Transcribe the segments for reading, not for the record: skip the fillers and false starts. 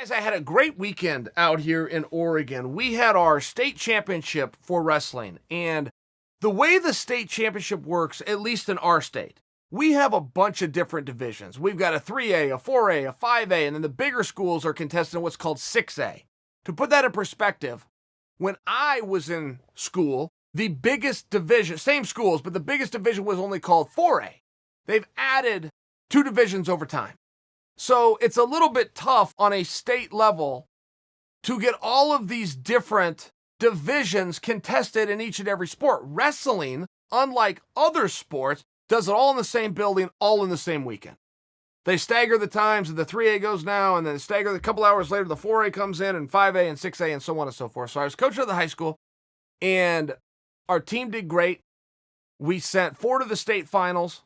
Guys, I had a great weekend out here in Oregon. We had our state championship for wrestling, and the way the state championship works, at least in our state, we have a bunch of different divisions. We've got a 3A, a 4A, a 5A, and then the bigger schools are contested in what's called 6A. To put that in perspective, when I was in school, the biggest division, same schools, but the biggest division was only called 4A. They've added 2 divisions over time. So it's a little bit tough on a state level to get all of these different divisions contested in each and every sport. Wrestling, unlike other sports, does it all in the same building, all in the same weekend. They stagger the times, and the 3A goes now, and then stagger a couple hours later, the 4A comes in, and 5A and 6A, and so on and so forth. So I was coach of the high school, and our team did great. We sent 4 to the state finals,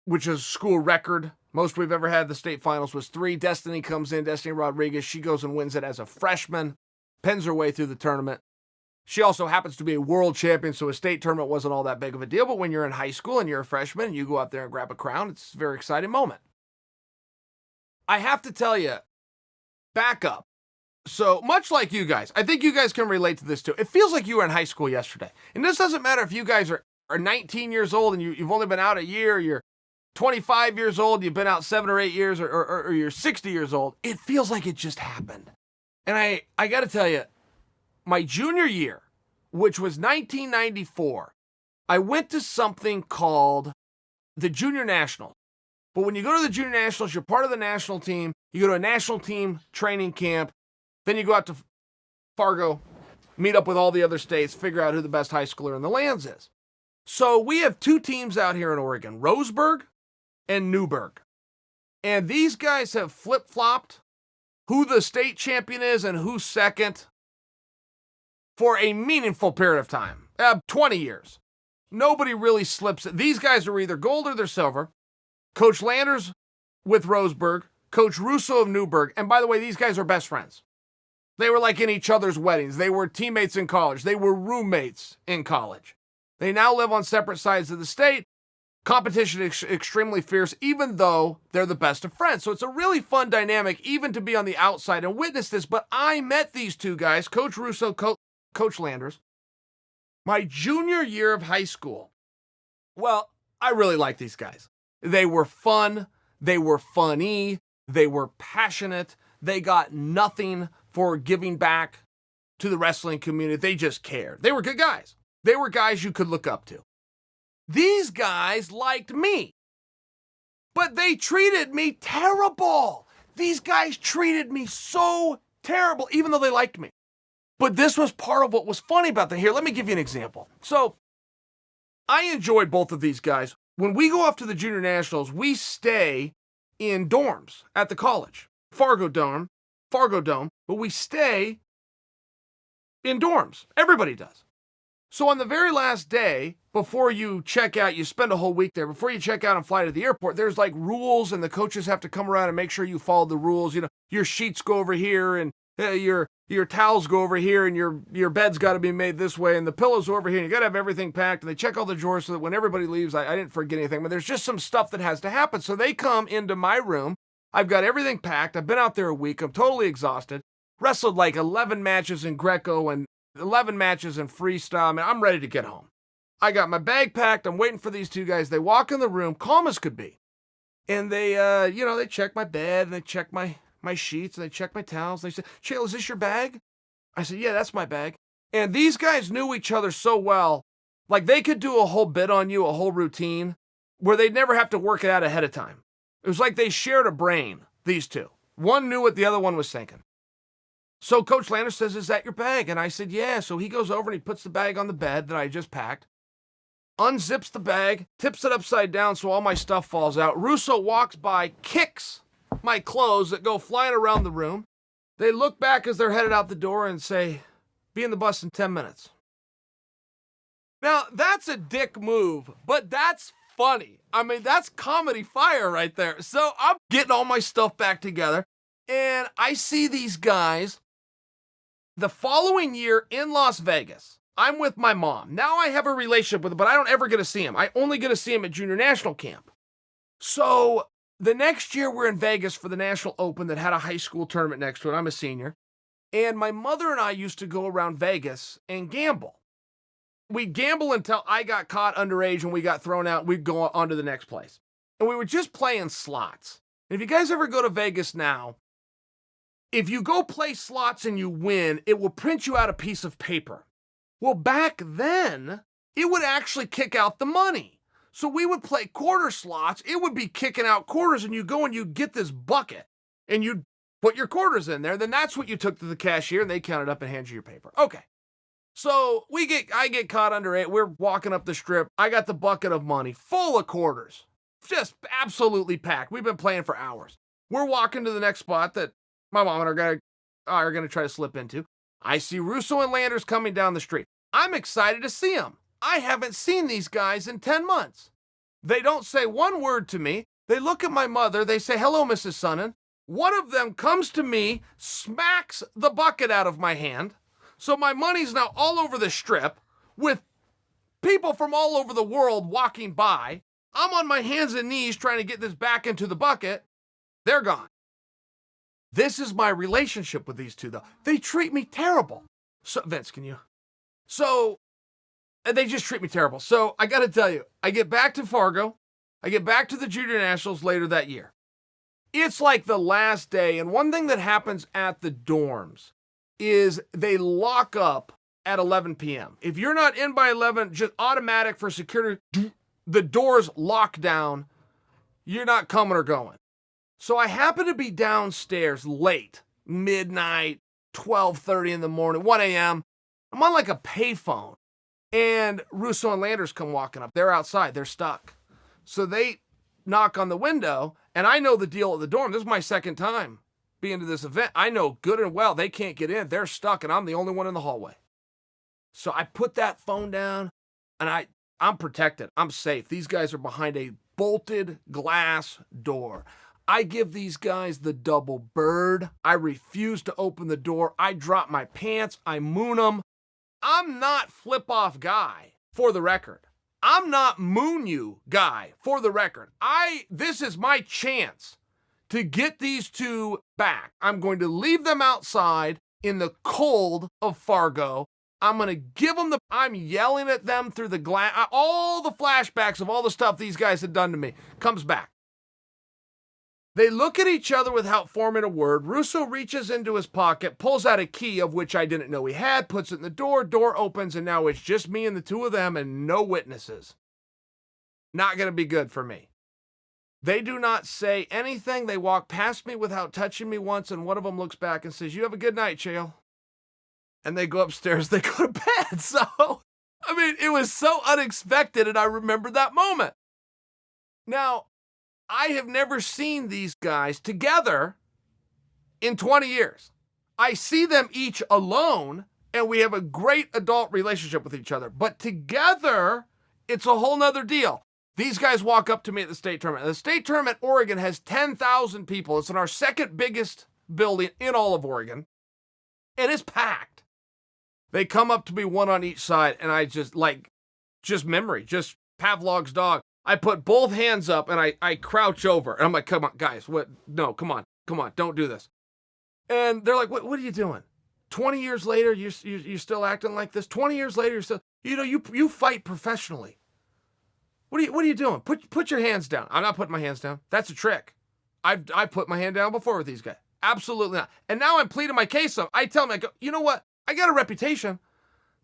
which is school record. Most we've ever had the state finals was 3. Destiny comes in, Destiny Rodriguez. She goes and wins it as a freshman, pens her way through the tournament. She also happens to be a world champion, so a state tournament wasn't all that big of a deal. But when you're in high school and you're a freshman and you go out there and grab a crown, it's a very exciting moment. I have to tell you, back up. So much like you guys, I think you guys can relate to this too. It feels like you were in high school yesterday. And this doesn't matter if you guys are 19 years old and you've only been out a year, you're 25 years old, you've been out 7 or 8 years, or you're 60 years old. It feels like it just happened. And I got to tell you, my junior year, which was 1994, I went to something called the Junior Nationals. But when you go to the Junior Nationals, you're part of the national team. You go to a national team training camp. Then you go out to Fargo, meet up with all the other states, figure out who the best high schooler in the lands is. So we have 2 teams out here in Oregon, Roseburg and Newburgh. And these guys have flip-flopped who the state champion is and who's second for a meaningful period of time, 20 years. Nobody really slips it. These guys are either gold or they're silver. Coach Landers with Roseburg, Coach Russo of Newburgh. And by the way, these guys are best friends. They were like in each other's weddings. They were teammates in college. They were roommates in college. They now live on separate sides of the state. Competition is extremely fierce, even though they're the best of friends. So it's a really fun dynamic, even to be on the outside and witness this. But I met these 2 guys, Coach Russo, Coach Landers, my junior year of high school. Well, I really like these guys. They were fun. They were funny. They were passionate. They got nothing for giving back to the wrestling community. They just cared. They were good guys. They were guys you could look up to. These guys liked me, but they treated me terrible. These guys treated me so terrible, even though they liked me. But this was part of what was funny about that. Here, let me give you an example. So I enjoyed both of these guys. When we go off to the Junior Nationals, we stay in dorms at the college, Fargo Dome, but we stay in dorms. Everybody does. So on the very last day, before you check out, you spend a whole week there. Before you check out and fly to the airport, there's like rules, and the coaches have to come around and make sure you follow the rules. You know, your sheets go over here, and your towels go over here, and your bed's got to be made this way, and the pillows are over here, and you got to have everything packed, and they check all the drawers so that when everybody leaves, I didn't forget anything, but there's just some stuff that has to happen. So they come into my room. I've got everything packed. I've been out there a week. I'm totally exhausted. Wrestled like 11 matches in Greco and 11 matches in freestyle. I mean, I'm ready to get home. I got my bag packed. I'm waiting for these 2 guys. They walk in the room, calm as could be. And they, they check my bed, and they check my sheets, and they check my towels. They said, Chael, is this your bag? I said, yeah, that's my bag. And these guys knew each other so well, like they could do a whole bit on you, a whole routine, where they'd never have to work it out ahead of time. It was like they shared a brain, these 2. One knew what the other one was thinking. So Coach Landers says, is that your bag? And I said, yeah. So he goes over and he puts the bag on the bed that I just packed, unzips the bag, tips it upside down so all my stuff falls out. Russo walks by, kicks my clothes that go flying around the room. They look back as they're headed out the door and say, be in the bus in 10 minutes. Now, that's a dick move, but that's funny. I mean, that's comedy fire right there. So I'm getting all my stuff back together, and I see these guys the following year in Las Vegas. I'm with my mom. Now I have a relationship with him, but I don't ever get to see him. I only get to see him at junior national camp. So The next year, we're in Vegas for the National Open that had a high school tournament next to it. I'm a senior. And my mother and I used to go around Vegas and gamble. We'd gamble until I got caught underage and we got thrown out. We'd go on to the next place. And we were just playing slots. And if you guys ever go to Vegas now, if you go play slots and you win, it will print you out a piece of paper. Well, back then, it would actually kick out the money. So we would play quarter slots. It would be kicking out quarters, and you go and you get this bucket, and you put your quarters in there. Then that's what you took to the cashier, and they counted up and handed you your paper. Okay. So I get caught under it. We're walking up the strip. I got the bucket of money full of quarters, just absolutely packed. We've been playing for hours. We're walking to the next spot that my mom and are going to try to slip into. I see Russo and Landers coming down the street. I'm excited to see them. I haven't seen these guys in 10 months. They don't say one word to me. They look at my mother. They say, "Hello, Mrs. Sonnen." One of them comes to me, smacks the bucket out of my hand. So my money's now all over the strip with people from all over the world walking by. I'm on my hands and knees trying to get this back into the bucket. They're gone. This is my relationship with these two, though. They treat me terrible. So, Vince, can you? So, they just treat me terrible. So, I got to tell you, I get back to Fargo. I get back to the Junior Nationals later that year. It's like the last day. And one thing that happens at the dorms is they lock up at 11 p.m. If you're not in by 11, just automatic for security, the doors lock down. You're not coming or going. So I happen to be downstairs late, midnight, 12:30 in the morning, 1 a.m. I'm on like a payphone. And Russo and Landers come walking up. They're outside. They're stuck. So they knock on the window, and I know the deal at the dorm. This is my second time being to this event. I know good and well they can't get in. They're stuck, and I'm the only one in the hallway. So I put that phone down, and I'm protected. I'm safe. These guys are behind a bolted glass door. I give these guys the double bird. I refuse to open the door. I drop my pants. I moon them. I'm not flip-off guy, for the record. I'm not moon you guy, for the record. This is my chance to get these two back. I'm going to leave them outside in the cold of Fargo. I'm going to give them I'm yelling at them through the glass. All the flashbacks of all the stuff these guys had done to me comes back. They look at each other without forming a word. Russo reaches into his pocket, pulls out a key of which I didn't know he had, puts it in the door opens, and now it's just me and the two of them and no witnesses. Not going to be good for me. They do not say anything. They walk past me without touching me once, and one of them looks back and says, "You have a good night, Chael." And they go upstairs, they go to bed. So, I mean, it was so unexpected, and I remember that moment. Now, I have never seen these guys together in 20 years. I see them each alone, and we have a great adult relationship with each other. But together, it's a whole nother deal. These guys walk up to me at the state tournament. The state tournament, Oregon, has 10,000 people. It's in our second biggest building in all of Oregon, and it's packed. They come up to me, one on each side, and I just memory, just Pavlov's dog. I put both hands up and I crouch over and I'm like, "Come on, guys, what? No, come on, don't do this." And they're like, what are you doing? 20 years later, you're still acting like this? 20 years later, you're still, you fight professionally. What are you doing? Put your hands down. I'm not putting my hands down. That's a trick. I put my hand down before with these guys. Absolutely not. And now I'm pleading my case up. I tell them, I go, "You know what? I got a reputation.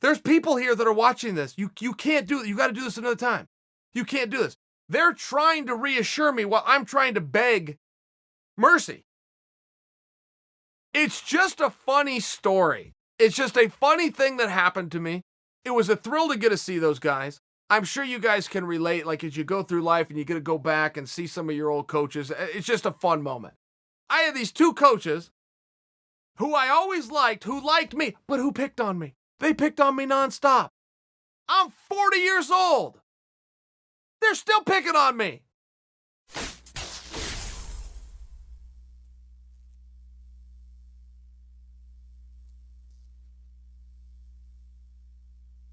There's people here that are watching this. You can't do it. You got to do this another time. You can't do this." They're trying to reassure me while I'm trying to beg mercy. It's just a funny story. It's just a funny thing that happened to me. It was a thrill to get to see those guys. I'm sure you guys can relate, like as you go through life and you get to go back and see some of your old coaches. It's just a fun moment. I had these two coaches who I always liked, who liked me, but who picked on me. They picked on me nonstop. I'm 40 years old. They're still picking on me.